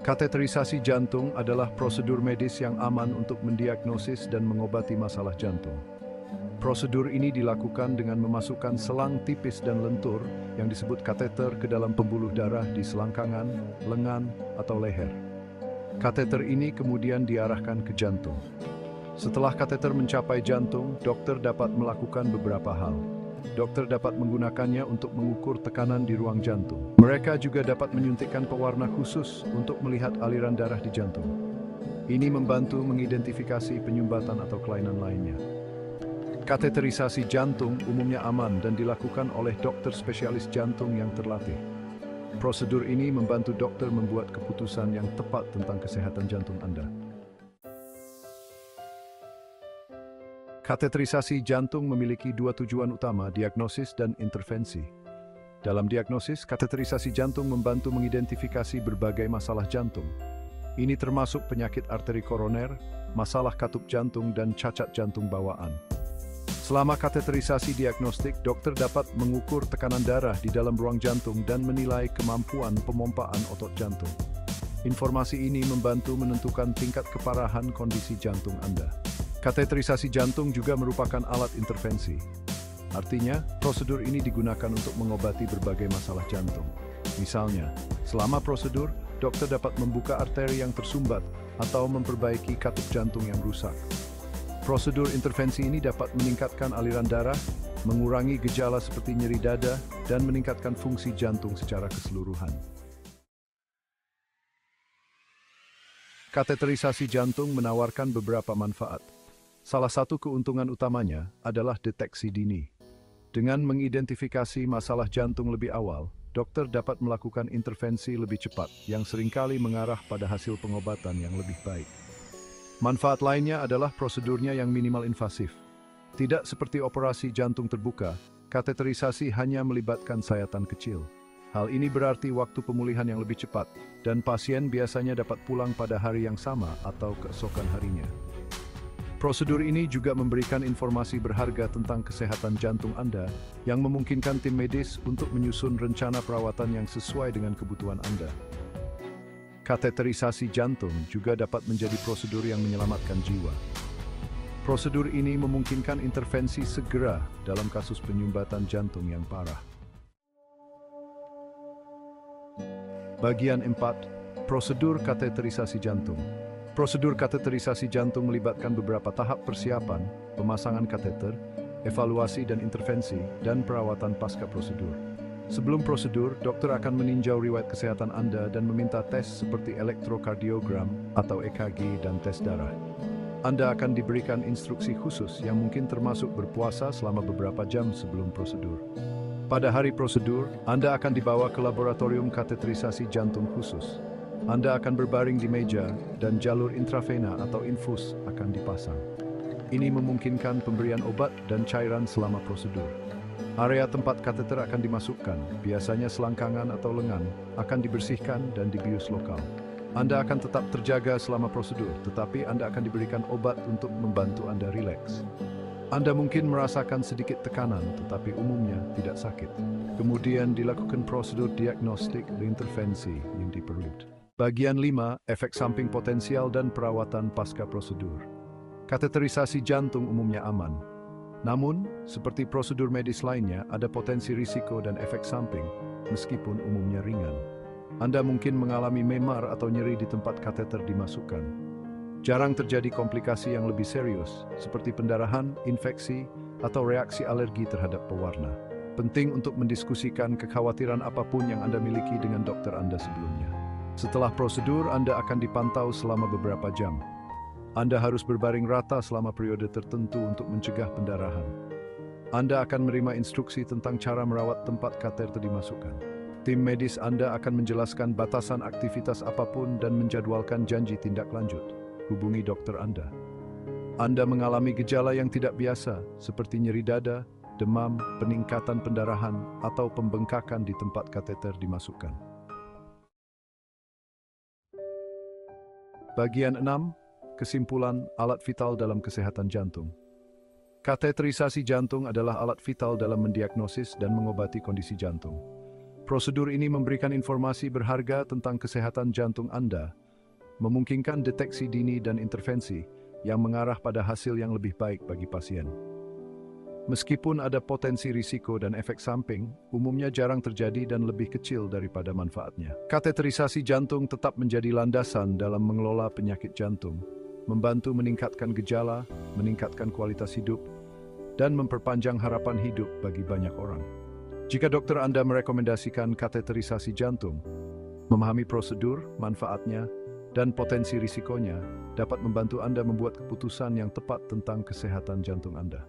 Kateterisasi jantung adalah prosedur medis yang aman untuk mendiagnosis dan mengobati masalah jantung. Prosedur ini dilakukan dengan memasukkan selang tipis dan lentur yang disebut kateter ke dalam pembuluh darah di selangkangan, lengan, atau leher. Kateter ini kemudian diarahkan ke jantung. Setelah kateter mencapai jantung, dokter dapat melakukan beberapa hal. Dokter dapat menggunakannya untuk mengukur tekanan di ruang jantung. Mereka juga dapat menyuntikkan pewarna khusus untuk melihat aliran darah di jantung. Ini membantu mengidentifikasi penyumbatan atau kelainan lainnya. Kateterisasi jantung umumnya aman dan dilakukan oleh dokter spesialis jantung yang terlatih. Prosedur ini membantu dokter membuat keputusan yang tepat tentang kesehatan jantung Anda. Kateterisasi jantung memiliki dua tujuan utama, diagnosis dan intervensi. Dalam diagnosis, kateterisasi jantung membantu mengidentifikasi berbagai masalah jantung. Ini termasuk penyakit arteri koroner, masalah katup jantung, dan cacat jantung bawaan. Selama kateterisasi diagnostik, dokter dapat mengukur tekanan darah di dalam ruang jantung dan menilai kemampuan pemompaan otot jantung. Informasi ini membantu menentukan tingkat keparahan kondisi jantung Anda. Kateterisasi jantung juga merupakan alat intervensi. Artinya, prosedur ini digunakan untuk mengobati berbagai masalah jantung. Misalnya, selama prosedur, dokter dapat membuka arteri yang tersumbat atau memperbaiki katup jantung yang rusak. Prosedur intervensi ini dapat meningkatkan aliran darah, mengurangi gejala seperti nyeri dada, dan meningkatkan fungsi jantung secara keseluruhan. Kateterisasi jantung menawarkan beberapa manfaat. Salah satu keuntungan utamanya adalah deteksi dini. Dengan mengidentifikasi masalah jantung lebih awal, dokter dapat melakukan intervensi lebih cepat yang seringkali mengarah pada hasil pengobatan yang lebih baik. Manfaat lainnya adalah prosedurnya yang minimal invasif. Tidak seperti operasi jantung terbuka, kateterisasi hanya melibatkan sayatan kecil. Hal ini berarti waktu pemulihan yang lebih cepat, dan pasien biasanya dapat pulang pada hari yang sama atau keesokan harinya. Prosedur ini juga memberikan informasi berharga tentang kesehatan jantung Anda yang memungkinkan tim medis untuk menyusun rencana perawatan yang sesuai dengan kebutuhan Anda. Kateterisasi jantung juga dapat menjadi prosedur yang menyelamatkan jiwa. Prosedur ini memungkinkan intervensi segera dalam kasus penyumbatan jantung yang parah. Bagian 4. Prosedur kateterisasi jantung. Prosedur kateterisasi jantung melibatkan beberapa tahap persiapan, pemasangan kateter, evaluasi dan intervensi, dan perawatan pasca prosedur. Sebelum prosedur, dokter akan meninjau riwayat kesehatan Anda dan meminta tes seperti elektrokardiogram atau EKG dan tes darah. Anda akan diberikan instruksi khusus yang mungkin termasuk berpuasa selama beberapa jam sebelum prosedur. Pada hari prosedur, Anda akan dibawa ke laboratorium kateterisasi jantung khusus. Anda akan berbaring di meja dan jalur intravena atau infus akan dipasang. Ini memungkinkan pemberian obat dan cairan selama prosedur. Area tempat kateter akan dimasukkan, biasanya selangkangan atau lengan, akan dibersihkan dan dibius lokal. Anda akan tetap terjaga selama prosedur, tetapi Anda akan diberikan obat untuk membantu Anda rileks. Anda mungkin merasakan sedikit tekanan, tetapi umumnya tidak sakit. Kemudian dilakukan prosedur diagnostik dan intervensi yang diperlukan. Bagian 5. Efek samping potensial dan perawatan pasca prosedur. Kateterisasi jantung umumnya aman. Namun, seperti prosedur medis lainnya, ada potensi risiko dan efek samping, meskipun umumnya ringan. Anda mungkin mengalami memar atau nyeri di tempat kateter dimasukkan. Jarang terjadi komplikasi yang lebih serius, seperti pendarahan, infeksi, atau reaksi alergi terhadap pewarna. Penting untuk mendiskusikan kekhawatiran apapun yang Anda miliki dengan dokter Anda sebelumnya. Setelah prosedur, Anda akan dipantau selama beberapa jam. Anda harus berbaring rata selama periode tertentu untuk mencegah pendarahan. Anda akan menerima instruksi tentang cara merawat tempat kateter dimasukkan. Tim medis Anda akan menjelaskan batasan aktivitas apapun dan menjadwalkan janji tindak lanjut. Hubungi dokter Anda. Anda mengalami gejala yang tidak biasa, seperti nyeri dada, demam, peningkatan pendarahan, atau pembengkakan di tempat kateter dimasukkan. Bagian 6. Kesimpulan alat vital dalam kesehatan jantung. Kateterisasi jantung adalah alat vital dalam mendiagnosis dan mengobati kondisi jantung. Prosedur ini memberikan informasi berharga tentang kesehatan jantung Anda, memungkinkan deteksi dini dan intervensi yang mengarah pada hasil yang lebih baik bagi pasien. Meskipun ada potensi risiko dan efek samping, umumnya jarang terjadi dan lebih kecil daripada manfaatnya. Kateterisasi jantung tetap menjadi landasan dalam mengelola penyakit jantung, membantu meningkatkan gejala, meningkatkan kualitas hidup, dan memperpanjang harapan hidup bagi banyak orang. Jika dokter Anda merekomendasikan kateterisasi jantung, memahami prosedur, manfaatnya, dan potensi risikonya dapat membantu Anda membuat keputusan yang tepat tentang kesehatan jantung Anda.